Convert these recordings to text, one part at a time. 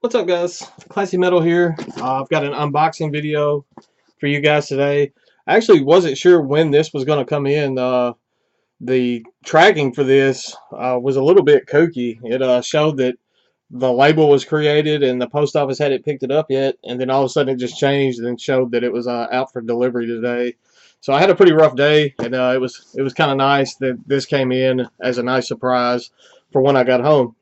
What's up, guys? Classy Metal here. I've got an unboxing video for you guys today. I actually wasn't sure when this was going to come in. The tracking for this was a little bit kooky. It showed that the label was created and the post office hadn't picked it up yet, and then all of a sudden it just changed and showed that it was out for delivery today. So I had a pretty rough day, and it was kind of nice that this came in as a nice surprise for when I got home.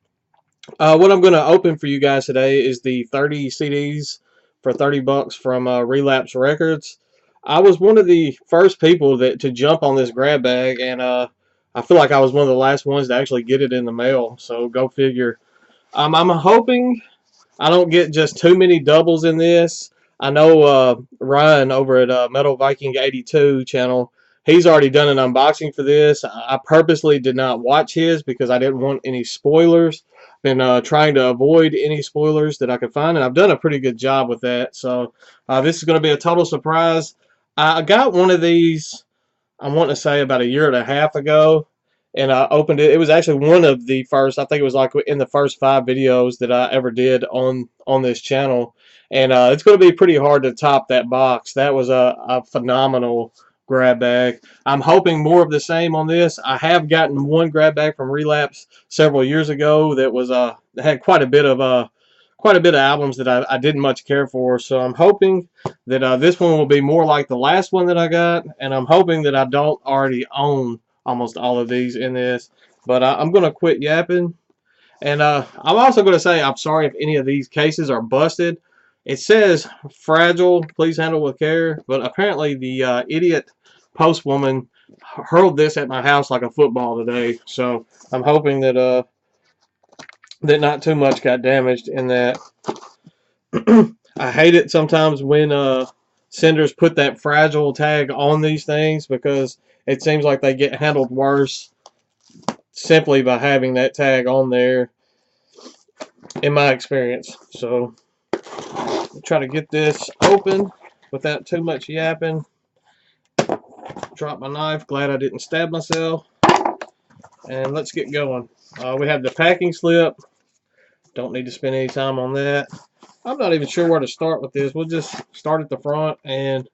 What I'm going to open for you guys today is the 30 CDs for 30 bucks from Relapse Records. I was one of the first people to jump on this grab bag, and I feel like I was one of the last ones to actually get it in the mail. So go figure. I'm hoping I don't get just too many doubles in this. I know Ryan over at Metal Viking 82 channel, he's already done an unboxing for this. I purposely did not watch his because I didn't want any spoilers. Been trying to avoid any spoilers that I could find, and I've done a pretty good job with that. So this is going to be a total surprise. I got one of these, I want to say about a year and a half ago, and I opened it. It was actually one of the first. I think it was like in the first 5 videos that I ever did on this channel, and it's going to be pretty hard to top that box. That was a phenomenal grab bag. I'm hoping more of the same on this. I have gotten one grab bag from Relapse several years ago that was had quite a bit of albums that I didn't much care for. So I'm hoping that this one will be more like the last one that I got, and I'm hoping that I don't already own almost all of these in this. But I'm going to quit yapping. And I'm also going to say I'm sorry if any of these cases are busted. It says fragile, please handle with care. But apparently the idiot postwoman hurled this at my house like a football today. So I'm hoping that that not too much got damaged in that. I hate it sometimes when senders put that fragile tag on these things because it seems like they get handled worse simply by having that tag on there, in my experience. So I'll try to get this open without too much yapping. Drop my knife. Glad I didn't stab myself. And let's get going. We have the packing slip. Don't need to spend any time on that. I'm not even sure where to start with this. We'll just start at the front and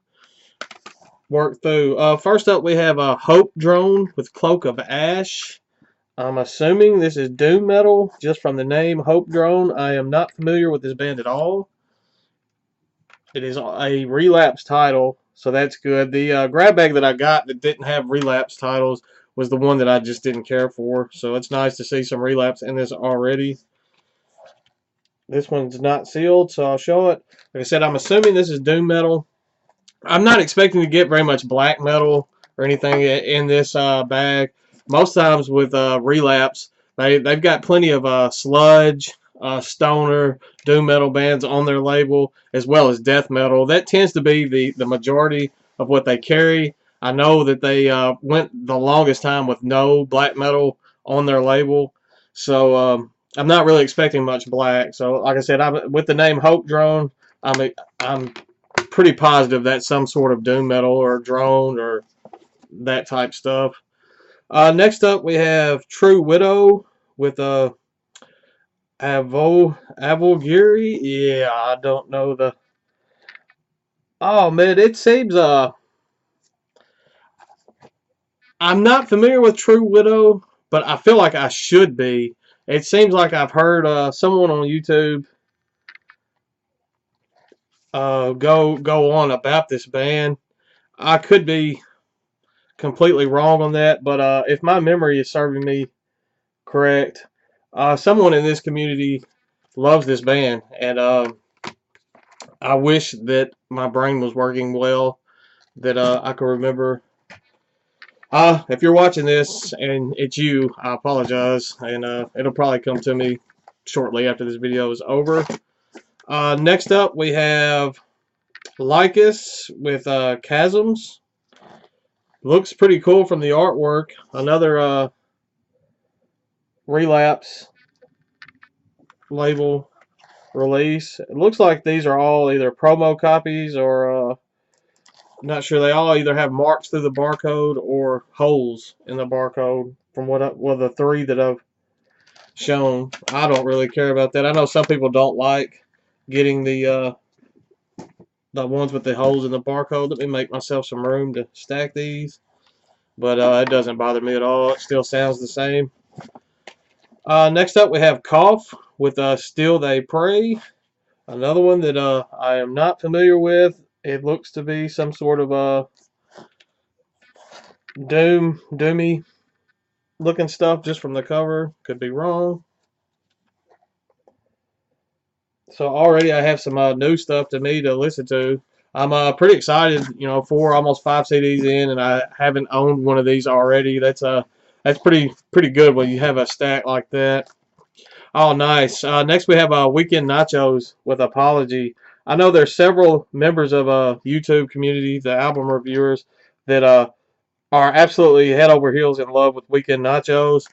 work through. First up, we have a Hope Drone with Cloak of Ash. I'm assuming this is doom metal just from the name Hope Drone. I am not familiar with this band at all. It is a Relapse title, so that's good. The grab bag that I got that didn't have Relapse titles was the one that I just didn't care for. So it's nice to see some Relapse in this already. This one's not sealed, so I'll show it. Like I said, I'm assuming this is doom metal. I'm not expecting to get very much black metal or anything in this bag. Most times with Relapse, they've got plenty of sludge, stoner, doom metal bands on their label, as well as death metal. That tends to be the majority of what they carry. I know that they went the longest time with no black metal on their label, so I'm not really expecting much black. So, like I said, with the name Hope Drone, I'm pretty positive that's some sort of doom metal or drone or that type stuff. Next up, we have True Widow with Avogiri. Yeah, I don't know the. Oh man, it seems I'm not familiar with True Widow, but I feel like I should be. It seems like I've heard someone on YouTube go on about this band. I could be completely wrong on that, but if my memory is serving me correct, someone in this community loves this band, and I wish that my brain was working well, that I could remember. If you're watching this and it's you, I apologize, and it'll probably come to me shortly after this video is over. Next up, we have Lycus with Chasms. Looks pretty cool from the artwork. Another Relapse label release. It looks like these are all either promo copies or I'm not sure. They all either have marks through the barcode or holes in the barcode from what the 3 that I've shown. I don't really care about that. I know some people don't like getting the ones with the holes in the barcode. Let me make myself some room to stack these. But it doesn't bother me at all. It still sounds the same. Next up, we have Cough with Still They Pray. Another one that I am not familiar with. It looks to be some sort of doomy looking stuff just from the cover. Could be wrong. So already I have some new stuff to me to listen to. I'm pretty excited. You know, 4, almost 5 CDs in, and I haven't owned one of these already. That's pretty good when you have a stack like that. Oh, nice. Next we have Weekend Nachos with Apology. I know there's several members of YouTube community, the album reviewers, that are absolutely head over heels in love with Weekend Nachos.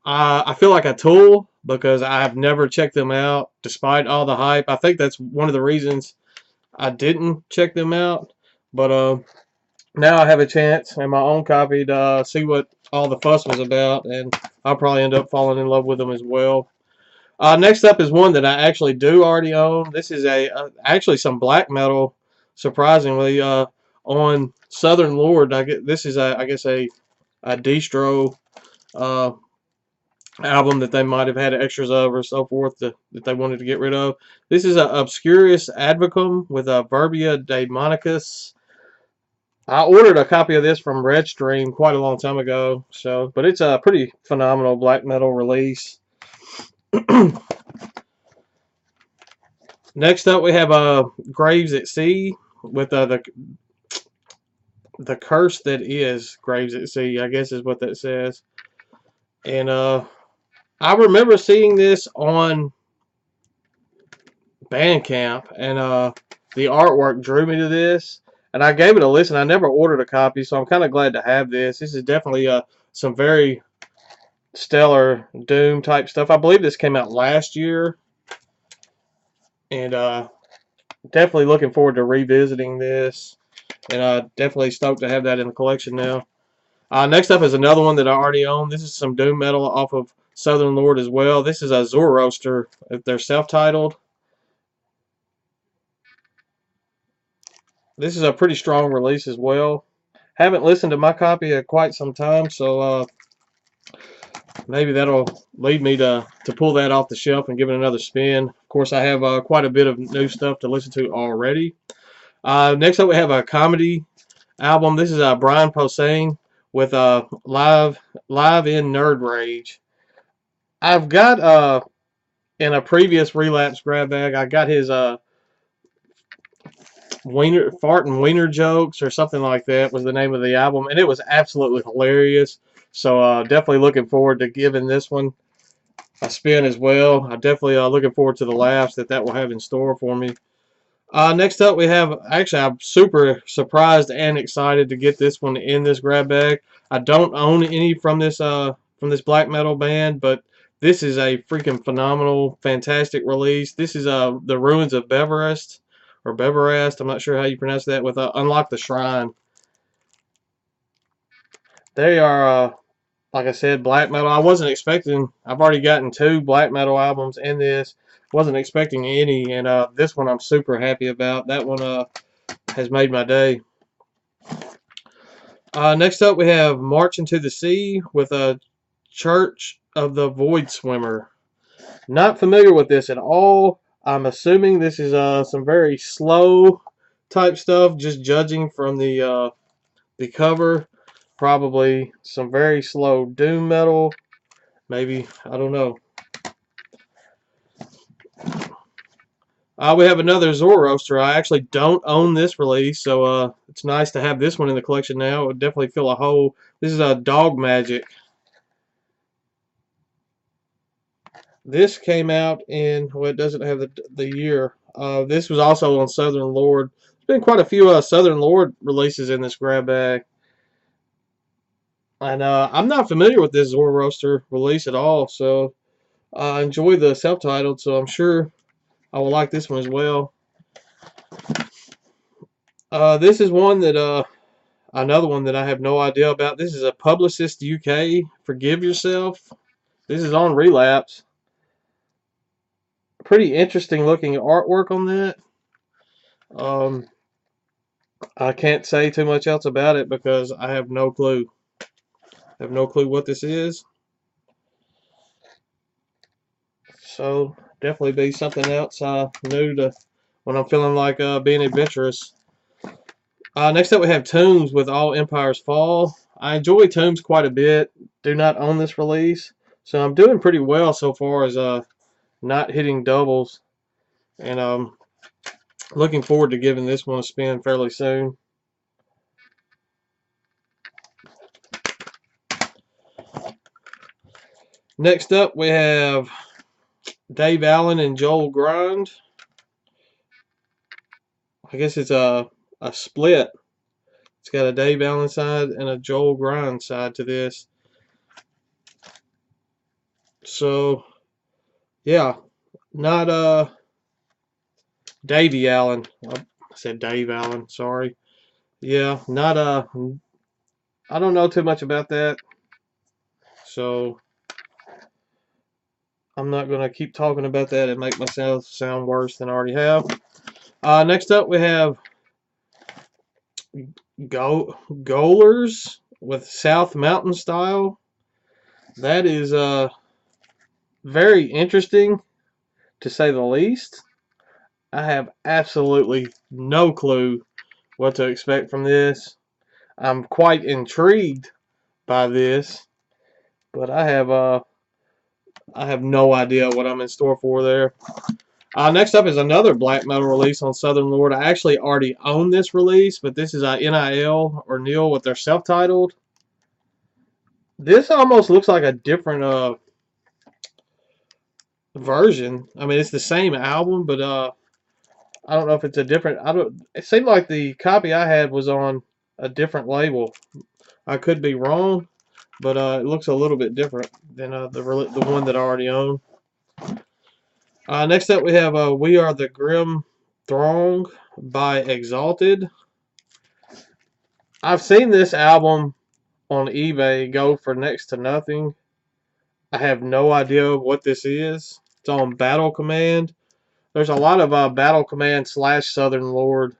I feel like a tool because I've never checked them out despite all the hype. I think that's one of the reasons I didn't check them out. But now I have a chance and my own copy to see what all the fuss was about, and I'll probably end up falling in love with them as well. Next up is one that I actually do already own. This is actually some black metal, surprisingly, on Southern Lord. This is I guess a distro uh, album that they might have had extras of or so forth that they wanted to get rid of. This is a Obscurus Advocum with a Verbia Daemonicus. I ordered a copy of this from Redstream quite a long time ago, but it's a pretty phenomenal black metal release. Next up, we have Graves at Sea with the curse that is Graves at Sea, I guess is what that says. And I remember seeing this on Bandcamp, and the artwork drew me to this, and I gave it a listen. I never ordered a copy, so I'm kind of glad to have this. This is definitely some very stellar Doom type stuff. I believe this came out last year, and definitely looking forward to revisiting this, and definitely stoked to have that in the collection now. Next up is another one that I already own. This is some Doom metal off of Southern Lord as well. This is a Zoroaster. They're self-titled. This is a pretty strong release as well. Haven't listened to my copy in quite some time, so maybe that'll lead me to pull that off the shelf and give it another spin. Of course, I have quite a bit of new stuff to listen to already. Next up, we have a comedy album. This is Brian Posehn with live in Nerd Rage. I've got in a previous Relapse grab bag, I got his fart and wiener jokes or something like that was the name of the album, and it was absolutely hilarious. So definitely looking forward to giving this one a spin as well. I'm definitely looking forward to the laughs that will have in store for me. Next up, we have, actually, I'm super surprised and excited to get this one in this grab bag. I don't own any from this black metal band, but this is a freaking phenomenal, fantastic release. This is The Ruins of Beverest, or Beverast, I'm not sure how you pronounce that, with Unlock the Shrine. They are, like I said, black metal. I wasn't expecting, I've already gotten 2 black metal albums in this. Wasn't expecting any, and this one I'm super happy about. That one has made my day. Next up, we have March into the Sea with a Church of the Void Swimmer. Not familiar with this at all. I'm assuming this is some very slow type stuff, just judging from the cover. Probably some very slow doom metal. Maybe, I don't know. We have another Zoroaster. I actually don't own this release, so it's nice to have this one in the collection now. It would definitely fill a hole. This is a Dog Magic. This came out in, well, it doesn't have the year. This was also on Southern Lord. There's been quite a few Southern Lord releases in this grab bag. And I'm not familiar with this Zoroaster release at all, so I enjoy the self-titled, so I'm sure I will like this one as well. This is one that another one that I have no idea about. This is a Publicist UK. Forgive Yourself. This is on Relapse. Pretty interesting looking artwork on that. Um, I can't say too much else about it because I have no clue. I have no clue what this is. So definitely be something else new to when I'm feeling like being adventurous. Next up we have Tombs with All Empires Fall. I enjoy Tombs quite a bit. Do not own this release. So I'm doing pretty well so far as not hitting doubles. And looking forward to giving this one a spin fairly soon. Next up we have Dave Allen and Joel Grind. I guess it's a split. It's got a Dave Allen side and a Joel Grind side to this. So yeah, not Davey Allen. I said Dave Allen, sorry. Yeah, not I don't know too much about that. So I'm not going to keep talking about that and make myself sound worse than I already have. Next up, we have Goalers with South Mountain Style. That is very interesting, to say the least. I have absolutely no clue what to expect from this. I'm quite intrigued by this, but I have no idea what I'm in store for there. Next up is another black metal release on Southern Lord. I actually already own this release, but this is NIL or Neil with their self-titled. This almost looks like a different version. I mean, it's the same album, but I don't know if it's a different. I don't. It seemed like the copy I had was on a different label. I could be wrong, but it looks a little bit different than the one that I already own. Next up, we have We Are the Grim Throng by Exalted. I've seen this album on eBay go for next to nothing. I have no idea what this is. It's on Battle Command. There's a lot of Battle Command / Southern Lord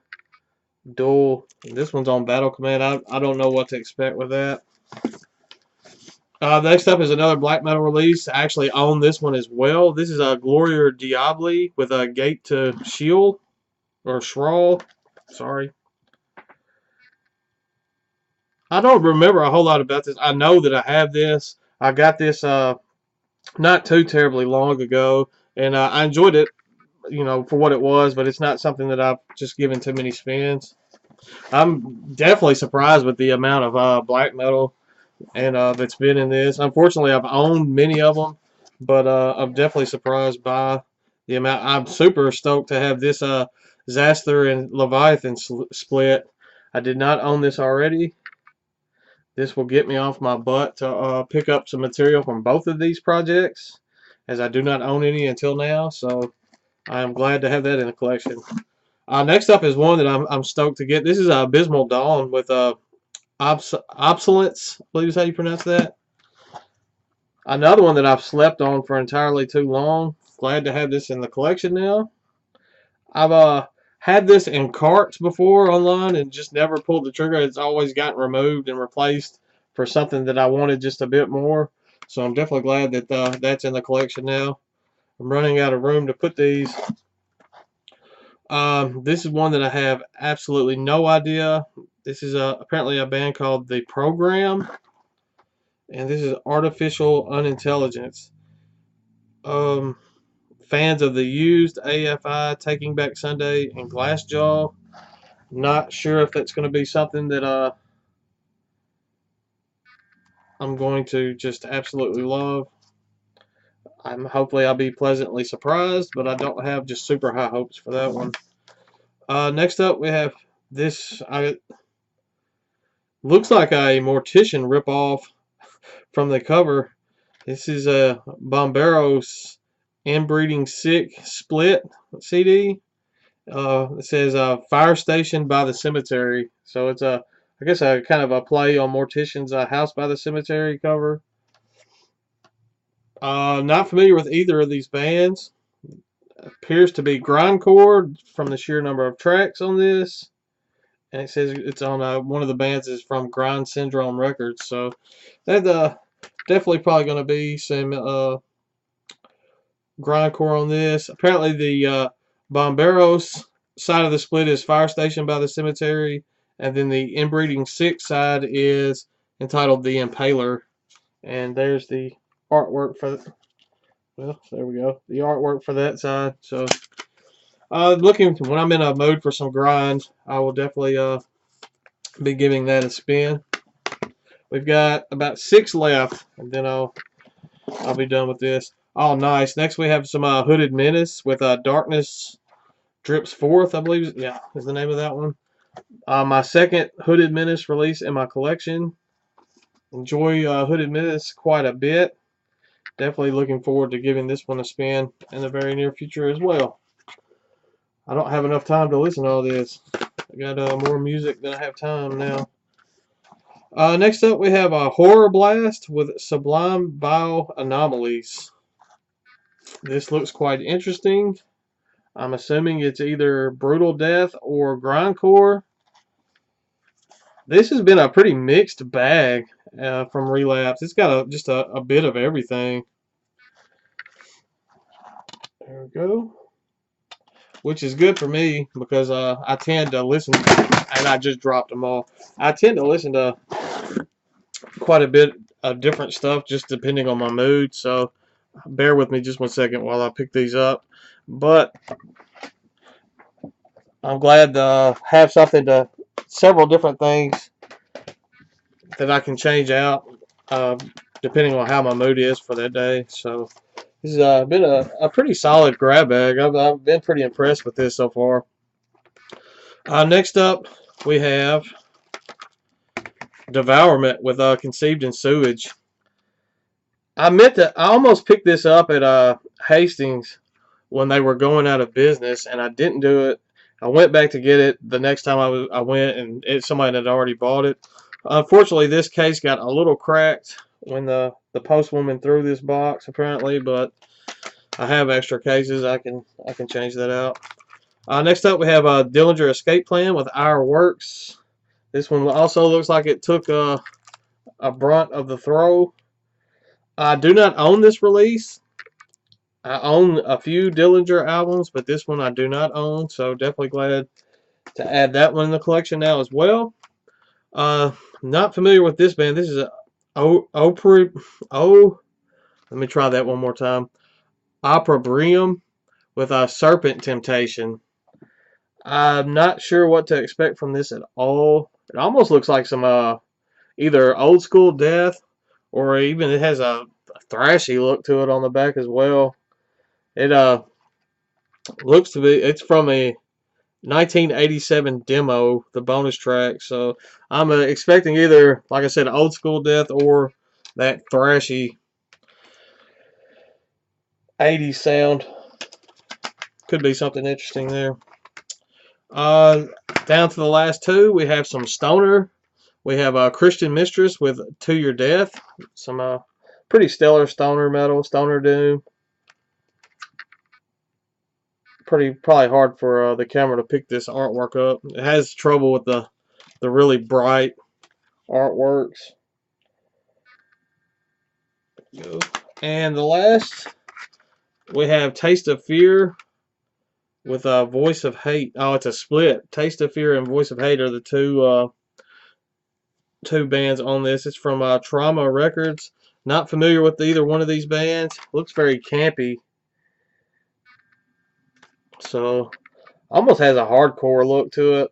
duel. This one's on Battle Command. I don't know what to expect with that. Next up is another black metal release. I actually own this one as well. This is a Gloria Diabli with a Gate to Shield or Shral. Sorry. I don't remember a whole lot about this. I know that I have this. I got this not too terribly long ago, and I enjoyed it, for what it was, but it's not something that I've just given too many spins. I'm definitely surprised with the amount of black metal and that's been in this. Unfortunately, I've owned many of them, but I'm definitely surprised by the amount. I'm super stoked to have this Zaster and Leviathan split. I did not own this already. This will get me off my butt to pick up some material from both of these projects, as I do not own any until now, so I am glad to have that in the collection. Next up is one that I'm stoked to get. This is Abysmal Dawn with Obsolence, I believe is how you pronounce that. Another one that I've slept on for entirely too long. Glad to have this in the collection now. I've had this in carts before online and just never pulled the trigger. It's always gotten removed and replaced for something that I wanted just a bit more. So I'm definitely glad that that's in the collection now. I'm running out of room to put these. This is one that I have absolutely no idea. This is apparently a band called The Program. And this is Artificial Unintelligence. Fans of The Used, AFI, Taking Back Sunday, and Glassjaw. Not sure if that's going to be something that I'm going to just absolutely love. Hopefully I'll be pleasantly surprised, but I don't have just super high hopes for that one. Next up we have this. Looks like a Mortician ripoff from the cover. This is a Bomberos Inbreeding Sick Split CD. It says Fire Station by the Cemetery. So it's I guess a kind of a play on Mortician's House by the Cemetery cover. Not familiar with either of these bands. appears to be grindcore from the sheer number of tracks on this. And it says it's on one of the bands is from Grind Syndrome Records. So that's definitely probably going to be some grindcore on this. Apparently the Bomberos side of the split is Fire Station by the Cemetery, and then the Inbreeding 6 side is entitled The Impaler. And there's the artwork for well, there we go. The artwork for that side. So looking when I'm in a mode for some grind, I will definitely be giving that a spin. We've got about 6 left, and then I'll be done with this. Oh, nice. Next we have some Hooded Menace with Darkness Drips Forth, I believe. Yeah, is the name of that one. My second Hooded Menace release in my collection. Enjoy Hooded Menace quite a bit. Definitely looking forward to giving this one a spin in the very near future as well. I don't have enough time to listen to all this. I got more music than I have time now. Next up, we have a Horror Blast with Sublime Vile Anomalies. This looks quite interesting. I'm assuming it's either brutal death or grindcore. This has been a pretty mixed bag from Relapse. It's got just a bit of everything. There we go. Which is good for me because I tend to listen, and I just dropped them all. I tend to listen to quite a bit of different stuff just depending on my mood. So bear with me just 1 second while I pick these up. But I'm glad to have several different things that I can change out depending on how my mood is for that day. So this has been a pretty solid grab bag. I've been pretty impressed with this so far. Next up, we have Devourment with Conceived in Sewage. I almost picked this up at Hastings when they were going out of business, and I didn't do it. I went back to get it the next time I went, and somebody had already bought it. Unfortunately, this case got a little cracked when the postwoman threw this box, apparently, but I have extra cases. I can change that out. Next up, we have a Dillinger Escape Plan with Our Works. This one also looks like it took a brunt of the throw. I do not own this release. I own a few Dillinger albums, but this one I do not own, so definitely glad to add that one in the collection now as well. Not familiar with this band. This is let me try that one more time. Opprobrium with a Serpent Temptation. I'm not sure what to expect from this at all. It almost looks like some either old school death, or even it has a thrashy look to it on the back as well. It looks to be, it's from a 1987 demo, the bonus track. So I'm expecting either, like I said, old school death or that thrashy 80s sound. Could be something interesting there. Down to the last two, we have some stoner. We have a Christian Mistress with To Your Death. Some pretty stellar stoner metal, stoner doom. Probably hard for the camera to pick this artwork up. It has trouble with the really bright artworks. And the last, we have Taste of Fear with Voice of Hate. Oh, it's a split. Taste of Fear and Voice of Hate are the two bands on this. It's from Trauma Records. Not familiar with either one of these bands. Looks very campy. So almost has a hardcore look to it,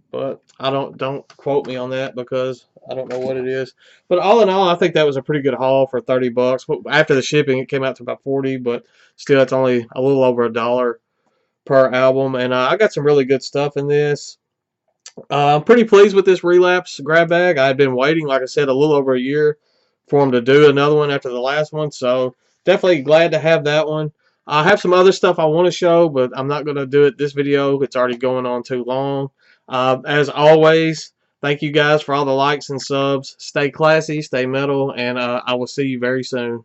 but I don't quote me on that because I don't know what it is. But all in all, I think that was a pretty good haul for 30 bucks. After the shipping, it came out to about 40, but still, it's only a little over $1 per album. And I got some really good stuff in this. I'm pretty pleased with this Relapse grab bag. I had been waiting, like I said, a little over a year for them to do another one after the last one. So definitely glad to have that one. I have some other stuff I want to show, but I'm not going to do it this video. It's already going on too long. As always, thank you guys for all the likes and subs. Stay classy, stay metal, and I will see you very soon.